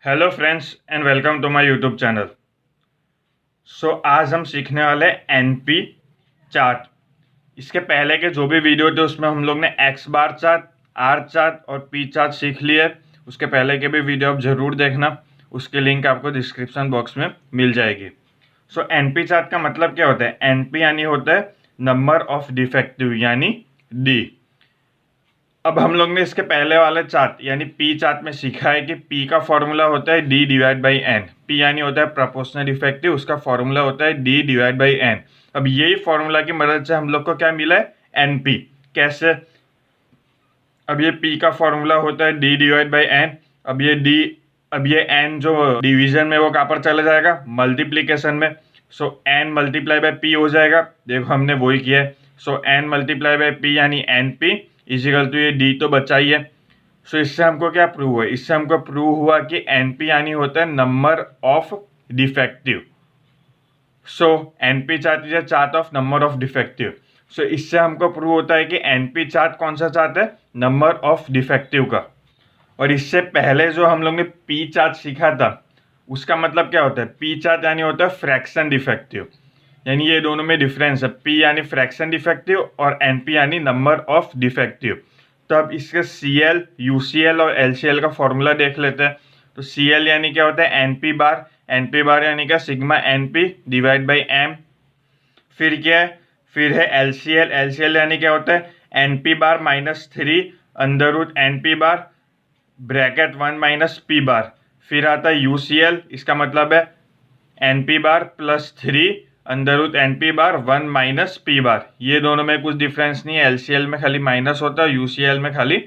Hello friends and welcome to my YouTube channel. आज हम सीखने वाले एनपी चार्ट। इसके पहले के जो भी वीडियो थे उसमें हम लोग ने x bar chart, r chart और पी चार्ट सीख लिए। उसके पहले के भी वीडियो आप ज़रूर देखना, उसकी लिंक आपको डिस्क्रिप्शन बॉक्स में मिल जाएगी। एनपी चार्ट का मतलब क्या होता है? एनपी यानी होता है नंबर ऑफ डिफेक्टिव यानी डी। अब हम लोग ने इसके पहले वाले चार्ट यानी पी चार्ट में सीखा है कि पी का फॉर्मूला होता है d divide by n. P यानी होता है प्रोपोर्शनल इफेक्टिव, उसका फॉर्मूला होता है डी डिवाइड बाई एन। अब यही फॉर्मूला की मदद से हम लोग को क्या मिला है? एनपी। कैसे? अब ये पी का फॉर्मूला होता है डी डिवाइड बाई एन। अब ये एन जो डिवीजन में वो कहाँ पर चला जाएगा? मल्टीप्लीकेशन में। एन मल्टीप्लाई बाय पी हो जाएगा। देखो हमने वही किया है। एन मल्टीप्लाई बाय पी यानी एन पी इजिकल टू ये डी तो बचा ही है। इससे हमको क्या प्रूव हुआ? इससे हमको प्रूव हुआ कि एनपी यानी होता है number of defective. NP chart is a chart of number of defective. इससे हमको प्रूव होता है कि एनपी चार्ट कौन सा चार्ट है? नंबर ऑफ डिफेक्टिव का। और इससे पहले जो हम लोग ने पी चार्ट सीखा था उसका मतलब क्या होता है? पी चार्ट यानी होता है फ्रैक्शन डिफेक्टिव, यानी ये दोनों में डिफरेंस है। पी यानी फ्रैक्शन डिफेक्टिव और एनपी यानी नंबर ऑफ डिफेक्टिव। तो अब इसके सीएल, यूसीएल और एलसीएल का फॉर्मूला देख लेते हैं। तो सीएल यानी क्या होता है? Np bar. एनपी बार यानी क्या? Sigma np divide by m. फिर क्या है? फिर है एलसीएल। एलसीएल यानी क्या होता है? एनपी बार माइनस 3 अंडर रूट एनपी बार ब्रैकेट 1 माइनस पी बार। फिर आता है यूसीएल, इसका मतलब है एनपी बार प्लस 3 अंडर रूट एनपी बार 1 माइनस पी बार। ये दोनों में कुछ डिफरेंस नहीं है, एलसीएल में खाली माइनस होता है, यूसीएल में खाली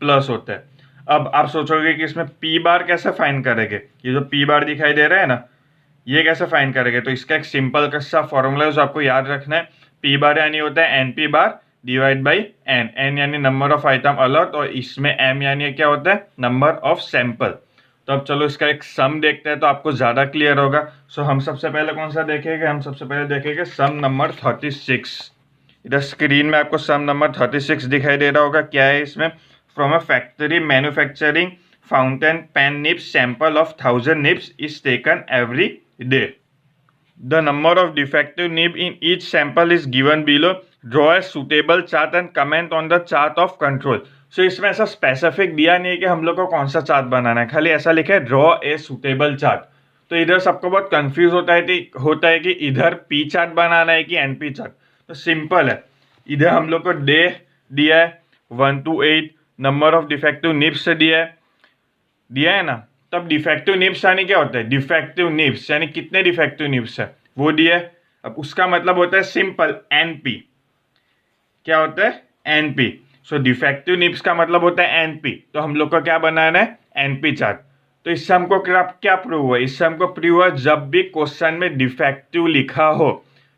प्लस होता है। अब आप सोचोगे कि इसमें पी बार कैसे फाइंड करेंगे? ये जो पी बार दिखाई दे रहा है ना, ये कैसे फाइंड करेंगे? तो इसका एक सिंपल सा फॉर्मूला है जो आपको याद रखना है। पी बार यानी होता है np bar divide by n. N यानी नंबर ऑफ आइटम अलॉट और इसमें एम यानी क्या होता है? Number of sample. तो अब चलो इसका एक सम देखते हैं तो आपको ज़्यादा क्लियर होगा। हम सबसे पहले कौन सा देखेंगे? हम सबसे पहले देखेंगे सम नंबर 36। इधर स्क्रीन में आपको सम नंबर 36 दिखाई दे रहा होगा। क्या है इसमें? From a factory manufacturing fountain pen nibs sample of 1000 nibs is taken every day. The number of defective nib in each sample is given below. Draw a suitable chart and comment on the chart of control. इसमें ऐसा specific दिया नहीं है कि हम लोग को कौन सा चार्ट बनाना है, खाली ऐसा लिखा है ड्रॉ ए सुटेबल चार्ट। तो इधर सबको बहुत कंफ्यूज होता है कि इधर पी चार्ट बनाना है कि एनपी चार्ट। तो सिंपल है, इधर हम लोग को डे दिया है 1 to 8, number of defective nibs दिया है ना। तब डिफेक्टिव निब्स यानी क्या होता है? डिफेक्टिव निब्स यानी कितने डिफेक्टिव निब्स है वो दिया है। अब उसका मतलब होता है सिंपल एनपी। क्या होता है? एनपी। डिफेक्टिव निब्स का मतलब होता है एनपी। तो हम लोग को क्या बनाना है? NP chart. तो इससे हमको क्या प्रूव हुआ? इससे हमको प्रूव हुआ जब भी क्वेश्चन में डिफेक्टिव लिखा हो,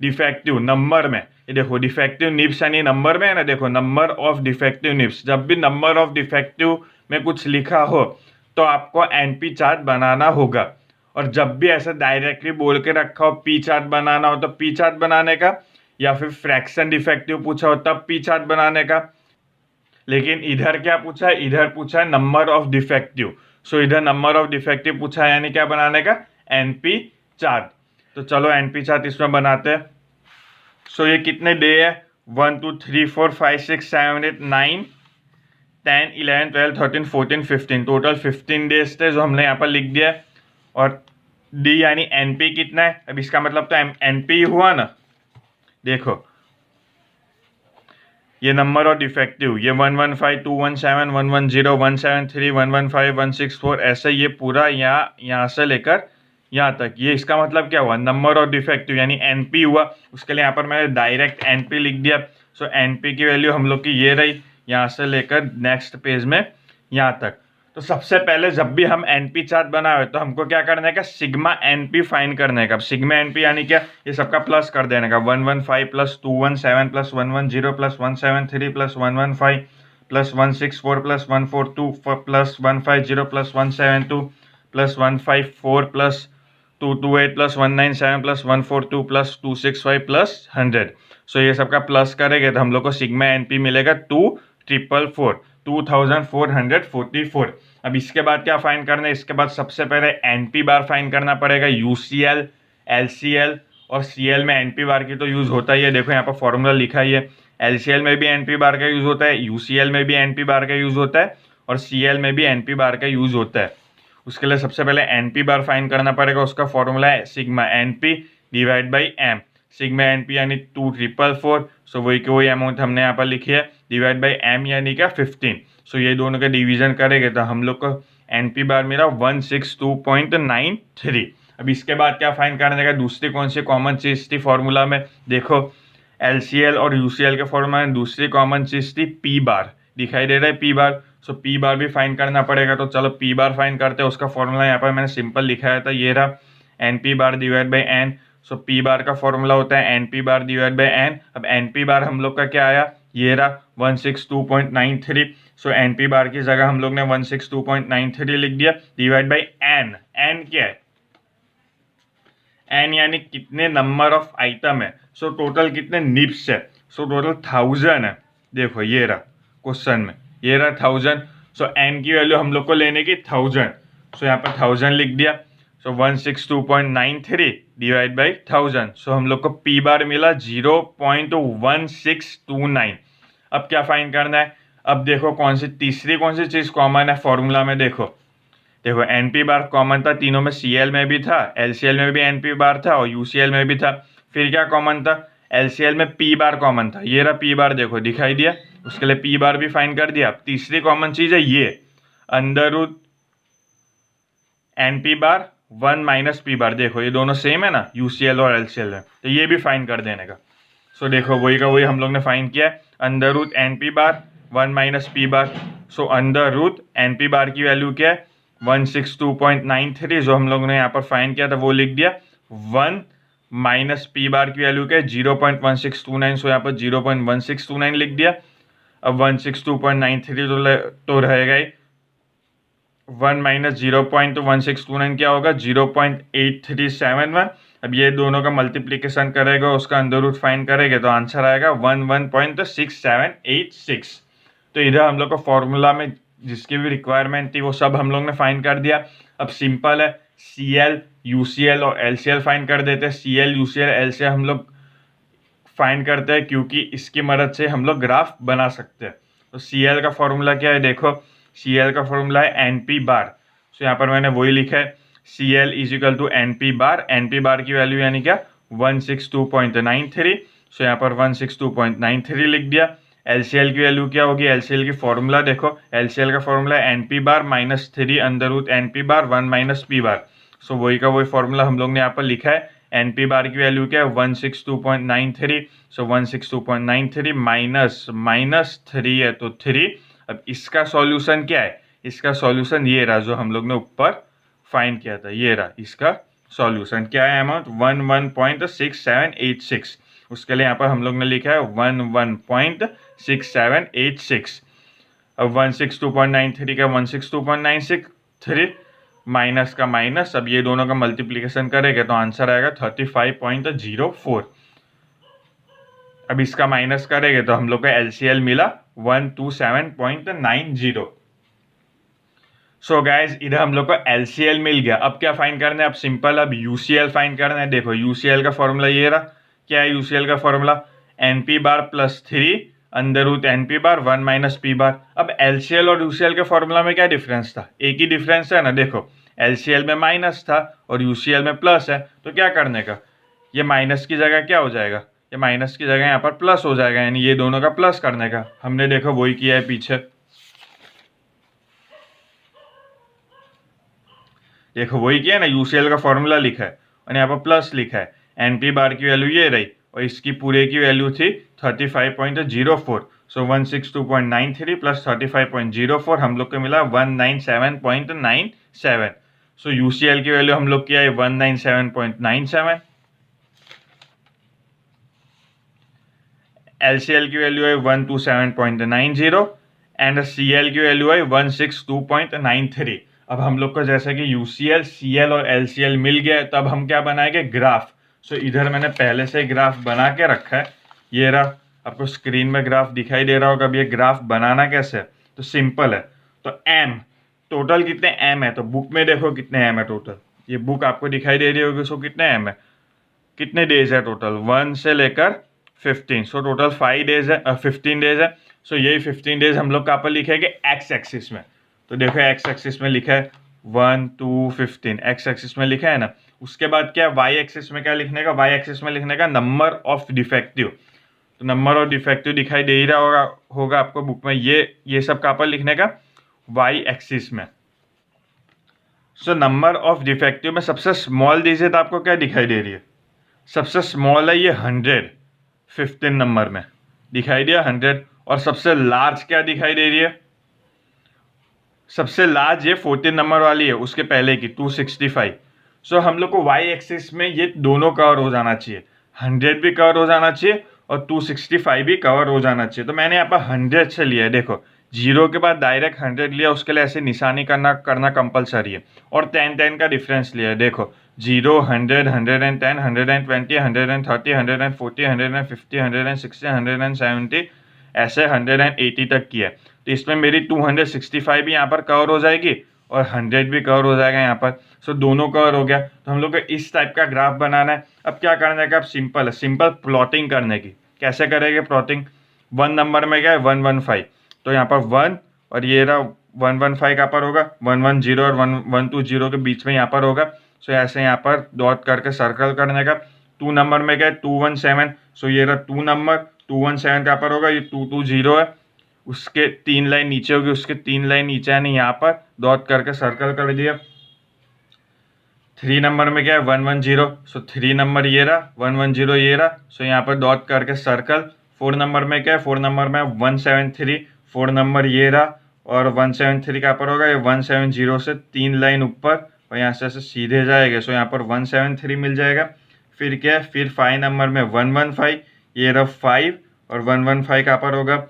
डिफेक्टिव नंबर में, ये देखो डिफेक्टिव निब्स यानी नंबर में है ना, देखो नंबर ऑफ डिफेक्टिव निब्स, जब भी नंबर ऑफ डिफेक्टिव में कुछ लिखा हो तो आपको एनपी चार्ट बनाना होगा। और जब भी ऐसा डायरेक्टली बोल के रखा हो पी चार्ट बनाना हो तो पी चार्ट बनाने का, या फिर फ्रैक्शन डिफेक्टिव पूछा हो तब पी चार्ट बनाने का। लेकिन इधर क्या पूछा है? इधर पूछा है नंबर ऑफ डिफेक्टिव। इधर नंबर ऑफ डिफेक्टिव पूछा है यानी क्या बनाने का? NP chart. तो चलो एनपी चार्ट इसमें बनाते हैं। ये कितने डे है? 1 2 3 4 5 6 7 8 9 10 11 12 13 14 15, टोटल 15 डेज थे जो हमने यहाँ पर लिख दिया है। और डी यानी एनपी कितना है? अब इसका मतलब तो एनपी हुआ ना। देखो ये नंबर ऑफ डिफेक्टिव, ये 115 217 110 173 115 164 ऐसे ये पूरा यहाँ से लेकर यहाँ तक, ये इसका मतलब क्या हुआ? नंबर ऑफ डिफेक्टिव यानी एनपी हुआ। उसके लिए यहाँ पर मैंने डायरेक्ट एनपी लिख दिया। एनपी की वैल्यू हम लोग की ये रही, यहाँ से लेकर नेक्स्ट पेज में यहाँ तक। तो सबसे पहले जब भी हम एनपी चार्ट बनाए तो हमको क्या करने का? सिग्मा एनपी फाइंड करने का। सिग्मा एनपी यानी क्या? ये सबका प्लस कर देने का। 115 plus 217 plus 110 plus 173 plus 115 plus 164 plus 142 plus 150 plus 172 plus 154 plus 228 plus 197 plus 142 plus 265 plus 100। ये सबका प्लस करेंगे तो हम लोग को सिग्मा एनपी मिलेगा 2444। 2444। अब इसके बाद क्या फाइंड करना है, इसके बाद सबसे पहले एनपी बार फाइंड करना पड़ेगा। यूसीएल, एलसीएल और सीएल में एनपी बार की तो यूज होता ही है, देखो यहाँ पर फॉर्मूला लिखा ही है। एलसीएल में भी एनपी बार का यूज होता है, यूसीएल में भी एनपी बार का यूज होता है और सीएल में भी एनपी बार का यूज होता है। उसके लिए सबसे पहले एनपी बार फाइंड करना पड़ेगा, उसका फॉर्मूला है sigma np divide by m. Sigma np यानी 2444, सो वही की वही अमाउंट हमने यहाँ पर लिखी है, डिवाइड बाई एम यानी क्या 15। सो ये दोनों का डिवीजन करेंगे तो हम लोग को एनपी बार मिला 162.93। अब इसके बाद क्या फाइंड करने का, दूसरी कौन सी कॉमन चीज थी फॉर्मूला में, देखो एलसीएल और यूसीएल के फॉर्मूला में दूसरी कॉमन चीज थी पी बार, दिखाई दे रहा है पी बार। सो पी बार भी फाइंड करना पड़ेगा, तो चलो पी बार फाइंड करते हैं। उसका फॉर्मूला यहाँ पर मैंने सिंपल लिखाया था, ये रहा n p bar divide by n. So p bar का फॉर्मूला होता है n p bar divide by n. अब एन पी बार हम लोग का क्या आया, ये रहा 162.93। सो एन पी बार की जगह हम लोग ने 162.93 लिख दिया, डिवाइड बाई एन। एन क्या है, एन यानी कितने नंबर ऑफ आइटम है। सो टोटल कितने निप्स है, सो टोटल 1000 है। देखो ये रहा क्वेश्चन में, ये रहा 1000। सो एन की वैल्यू हम लोग को लेने की 1000, सो यहाँ पर 1000 लिख दिया। सो 162.93 डिवाइड बाई 1000। सो हम लोग को पी बार मिला 0.1629। अब क्या फाइंड करना है, अब देखो कौन सी चीज कॉमन है फॉर्मूला में। देखो एन पी बार कॉमन था तीनों में, सीएल में भी था, एलसीएल में भी एन पी बार था और यूसीएल में भी था। फिर क्या कॉमन था, एलसीएल में पी बार कॉमन था, ये रहा पी बार, देखो दिखाई दिया, उसके लिए पी बार भी फाइंड कर दिया। अब तीसरी कॉमन चीज है ये under root n p bar 1 minus p bar, देखो ये दोनों सेम है ना यूसीएल और एलसीएल में, तो ये भी फाइंड कर देने का। सो देखो वही का वही हम लोग ने फाइंड किया, under root n p bar 1 minus p bar. So under root n p bar की वैल्यू क्या है 162.93, जो हम लोग ने यहाँ पर फाइंड किया था वो लिख दिया। 1 माइनस पी बार की वैल्यू क्या है 0.1629, सो यहाँ पर 0.1629 लिख दिया। अब 162.93 तो रहेगा ही, 1 माइनस 0.1629 क्या होगा 0.8371। अब ये दोनों का मल्टीप्लीकेशन करेगा, उसका अंडर रूट फाइंड करेंगे तो आंसर आएगा 11.6786। तो इधर हम लोग को फॉर्मूला में जिसकी भी रिक्वायरमेंट थी वो सब हम लोग ने फाइंड कर दिया। अब सिंपल है, सीएल, यूसीएल और एलसीएल फाइंड कर देते हैं। सीएल, यूसीएल, एलसीएल हम लोग फाइंड करते हैं क्योंकि इसकी मदद से हम लोग ग्राफ बना सकते हैं। तो सीएल का फॉर्मूला क्या है, देखो सीएल का फॉर्मूला है एनपी बार। सो यहाँ पर मैंने वही लिखा है, CL is equal to NP bar. NP bar की वैल्यू यानी क्या 162.93, सो यहाँ पर 162.93 लिख दिया। एलसीएल की वैल्यू क्या होगी, एलसीएल की फॉर्मूला देखो, एलसीएल का फॉर्मूला है एनपी बार माइनस 3 अंडर रूट एनपी बार 1 माइनस पी बार। सो वही का वही फॉर्मूला हम लोग ने यहाँ पर लिखा है। एनपी बार की वैल्यू क्या है 162.93, सो 162.93 माइनस 3 है तो 3। अब इसका सॉल्यूशन क्या है, इसका सॉल्यूशन ये रहा जो हम लोग ने ऊपर फाइंड किया था, ये रहा इसका सॉल्यूशन क्या है, अमाउंट 11.6786। उसके लिए यहाँ पर हम लोग ने लिखा है 11.6786। अब 162.93 का 162.963 माइनस का माइनस, अब ये दोनों का मल्टीप्लिकेशन करेंगे तो आंसर आएगा 35.04। अब इसका माइनस करेंगे तो हम लोग का एलसीएल मिला 127.90। सो गाइज इधर हम लोग को एलसीएल मिल गया। अब क्या फाइंड करना है, अब सिंपल, अब यूसीएल फाइंड करना है। देखो यूसीएल का फॉर्मूला ये रहा, क्या है यूसीएल का फॉर्मूला एनपी बार प्लस 3 अंडर रूट एनपी बार 1 माइनस पी बार। अब एलसीएल और यूसीएल के फॉर्मूला में क्या डिफरेंस था, एक ही डिफरेंस है ना। देखो एलसीएल में माइनस था और यूसीएल में प्लस है, तो क्या करने का, ये माइनस की जगह क्या हो जाएगा, ये माइनस की जगह यहाँ पर प्लस हो जाएगा, यानी ये दोनों का प्लस करने का। हमने देखो वही किया है पीछे, देखो वही किया ना, यूसीएल का फॉर्मूला लिखा है और यहाँ पर प्लस लिखा है। एनपी बार की वैल्यू ये रही और इसकी पूरे की वैल्यू थी 35.04। सो 162.93 प्लस 35.04 हम लोग को मिला 197.97। सो यूसीएल की वैल्यू हम लोग किया है 197.97, एलसीएल की वैल्यू है 127.90 एंड सीएल की वैल्यू है 162.93। अब हम लोग को जैसे कि यूसीएल, सीएल और एलसीएल मिल गया, तब हम क्या बनाएंगे, ग्राफ। सो इधर मैंने पहले से ग्राफ बना के रखा है, ये रहा, आपको स्क्रीन में ग्राफ दिखाई दे रहा होगा। अब ये ग्राफ बनाना कैसे है, तो सिंपल है। तो एम टोटल कितने एम है, तो बुक में देखो कितने एम है टोटल, ये बुक आपको दिखाई दे रही होगी, सो कितने एम है, कितने डेज है टोटल 1 से लेकर 15, सो टोटल 5 डेज है 15 डेज है। सो यही 15 डेज हम लोग कहाँ पर लिखेंगे, एक्स एक्सिस में। तो देखो एक्स एक्सिस में लिखा है 1 2 15, एक्स एक्सिस में लिखा है ना। उसके बाद क्या वाई एक्सिस में क्या लिखने का, वाई एक्सिस में लिखने का नंबर ऑफ डिफेक्टिव। तो नंबर ऑफ डिफेक्टिव दिखाई दे ही रहा होगा आपको बुक में, ये सब कहाँ पर लिखने का, वाई एक्सिस में। सो नंबर ऑफ डिफेक्टिव में सबसे स्मॉल डिजिट आपको क्या दिखाई दे रही है, सबसे स्मॉल है ये 100, 15 नंबर में दिखाई दिया 100। और सबसे लार्ज क्या दिखाई दे रही है, सबसे लार्ज ये 14 नंबर वाली है, उसके पहले की 265। सो हम लोग को वाई एक्सिस में ये दोनों कवर हो जाना चाहिए, 100 भी कवर हो जाना चाहिए और 265 भी कवर हो जाना चाहिए। तो मैंने यहाँ पर 100 से लिया है, देखो जीरो के बाद डायरेक्ट 100 लिया, उसके लिए ऐसे निशानी करना कंपलसरी है। और 10 का डिफरेंस लिया है, देखो 0 100 110 120 130 140 150 160 170 ऐसे 180 तक की है। तो इसमें मेरी 265 भी यहाँ पर कवर हो जाएगी और 100 भी कवर हो जाएगा यहाँ पर। सो दोनों कवर हो गया। तो हम लोग को इस टाइप का ग्राफ बनाना है। अब क्या करने का, अब सिंपल है, सिंपल प्लॉटिंग करने की। कैसे करेंगे प्लॉटिंग, 1 नंबर में क्या है 115, तो यहाँ पर 1 और ये रहा 115 कहाँ पर होगा, 110 और 120 के बीच में यहाँ पर होगा। सो ऐसे यहाँ पर डॉट करके सर्कल करने का। 2 नंबर में क्या है 217, सो ये रहा 2 नंबर, 217 कहाँ पर होगा, ये 220 है, उसके 3 लाइन नीचे होगी, उसके 3 लाइन नीचे यानी यहाँ पर डॉट करके सर्कल कर दिया। 3 नंबर में क्या है 110, सो 3 नंबर ये रहा, 110 ये रहा, सो यहाँ पर डॉट करके सर्कल। 4 नंबर में क्या है, 4 नंबर में 173, 4 नंबर ये रहा और 173 कहाँ पर होगा, ये 170 से 3 लाइन ऊपर और यहाँ से ऐसे सीधे जाएगा, सो यहाँ पर 173 मिल जाएगा। फिर क्या है, फिर 5 नंबर में 115, ये रहा 5 और 115 कहाँ पर होगा,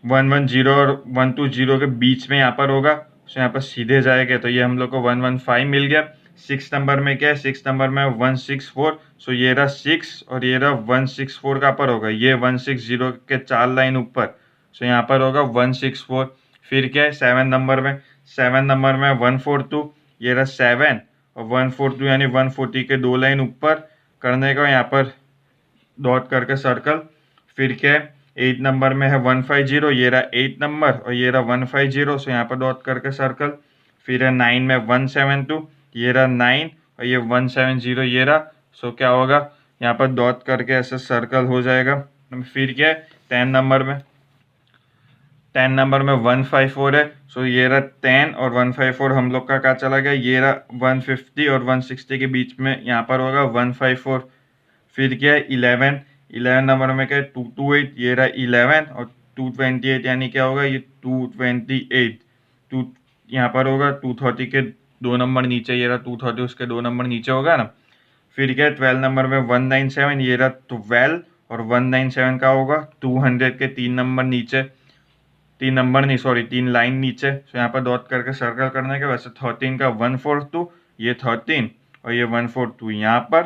110 और 120 के बीच में यहाँ पर होगा, सो यहाँ पर सीधे जाएगा, तो ये हम लोग को 115 मिल गया। 6 नंबर में क्या है, 6 नंबर में 164, सो ये रहा 6 और ये रहा 164 कहाँ पर होगा, ये 160 के 4 लाइन ऊपर, सो यहाँ पर होगा 164। फिर क्या है 7 नंबर में, 7 नंबर में 142, ये रहा 7 और 142 यानी 140 के 2 लाइन ऊपर करने का, यहाँ पर डॉट करके सर्कल। फिर क्या है 8 नंबर में है 150, ये रहा 8 नंबर और ये रहा 150, सो यहाँ पर डॉट करके सर्कल। फिर है 9 में 172, ये रहा 9 और ये 170 ये रहा, सो क्या होगा यहाँ पर डॉट करके ऐसे सर्कल हो जाएगा। फिर क्या है 10 नंबर में, 10 नंबर में 154 है, सो ये रहा 10 और 154 हम लोग का क्या चला गया, ये रहा 150 और 160 के बीच में यहाँ पर होगा 154। फिर क्या है 11 नंबर में क्या है 228, ये रहा 11 और 228 यानी क्या होगा, ये 228, 2 यहाँ पर होगा 230 के 2 नंबर नीचे, ये रहा 230 उसके 2 नंबर नीचे होगा ना। फिर क्या है 12 नंबर में 197, ये रहा 12 और 197 का होगा 200 के 3 नंबर नीचे, 3 नंबर नहीं सॉरी 3 लाइन नीचे, तो यहाँ पर डॉट करके सर्कल करने के। वैसे 13 का 142, ये 13 और ये 142 यहाँ पर।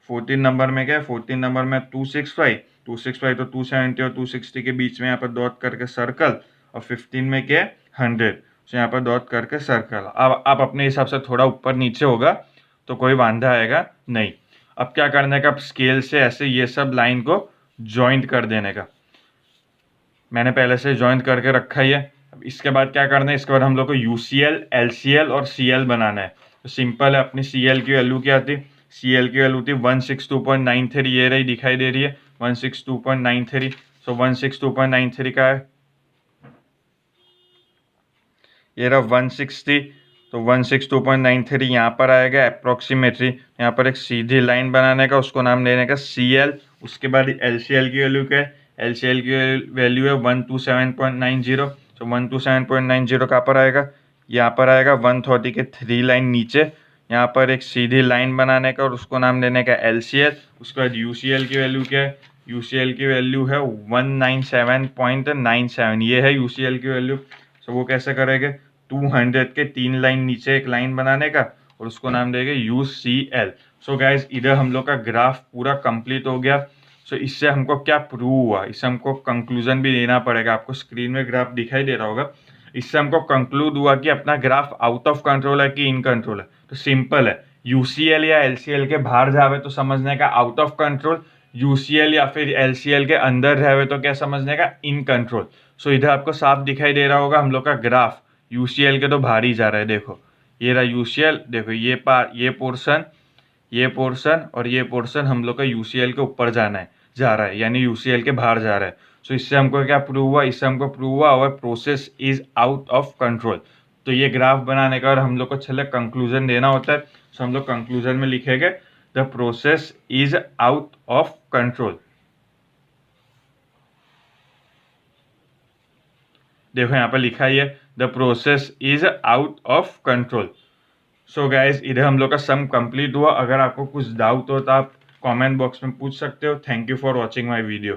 14 नंबर में क्या है, 14 नंबर में 265, 265 तो 270 और 260 के बीच में यहाँ पर डॉट करके सर्कल। और 15 में क्या है 100, तो यहाँ पर डॉट करके सर्कल। अब आप अपने हिसाब से थोड़ा ऊपर नीचे होगा तो कोई वांधा आएगा नहीं। अब क्या करने का, अब स्केल से ऐसे ये सब लाइन को जॉइंट कर देने का। मैंने पहले से जॉइंट करके रखा ही है। अब इसके बाद क्या करना है, इसके बाद हम लोग को UCL, LCL और CL बनाना है। तो सिंपल है, अपनी CL की वैल्यू क्या थी, CL की वैल्यू थी 162.93, ये रही दिखाई दे रही है 162.93। सो 162.93 का है, ये रहा 160, तो 162.93 यहाँ पर आएगा अप्रोक्सीमेटली। यहाँ पर एक सीधी लाइन बनाने का, उसको नाम देने का CL। उसके बाद LCL की वैल्यू क्या है, LCL की वैल्यू है 127.90, तो 127.90 कहाँ पर आएगा, यहाँ पर आएगा 130 के 3 लाइन नीचे। यहाँ पर एक सीधी लाइन बनाने का और उसको नाम देने का LCL। उसके बाद UCL की वैल्यू क्या है, UCL की वैल्यू है 197.97, ये है UCL की वैल्यू। सो वो कैसे करेंगे, 200 के 3 लाइन नीचे एक लाइन बनाने का और उसको नाम देंगे UCL। सो गाइज इधर हम लोग का ग्राफ पूरा कंप्लीट हो गया। सो इससे हमको क्या प्रूव हुआ, इससे हमको कंक्लूजन भी देना पड़ेगा। आपको स्क्रीन में ग्राफ दिखाई दे रहा होगा। इससे हमको कंक्लूड हुआ कि अपना ग्राफ आउट ऑफ कंट्रोल है कि इन कंट्रोल है। तो सिंपल है, यूसीएल या एलसीएल के बाहर जावे तो समझने का आउट ऑफ कंट्रोल, यूसीएल या फिर एलसीएल के अंदर रहे तो क्या समझने का इन कंट्रोल। सो इधर आपको साफ दिखाई दे रहा होगा हम लोग का ग्राफ यूसीएल के तो बाहर ही जा रहा है। देखो ये रहा यूसीएल, देखो ये पोर्शन और ये पोर्शन हम लोग का यूसीएल के ऊपर जा रहा है यानी यूसीएल के बाहर जा रहा है। सो इससे हमको क्या प्रूव हुआ, इससे हमको प्रूव हुआ और process is out of control. तो ये ग्राफ बनाने का और हम लोग को चले कंक्लूजन देना होता है। सो हम लोग कंक्लूजन में लिखेंगे the process is out of control. देखो यहाँ पर लिखा ही है the process is out of control. So guys इधर हम लोग का सम कंप्लीट हुआ। अगर आपको कुछ डाउट हो तो आप कमेंट बॉक्स में पूछ सकते हो। Thank you for watching my video.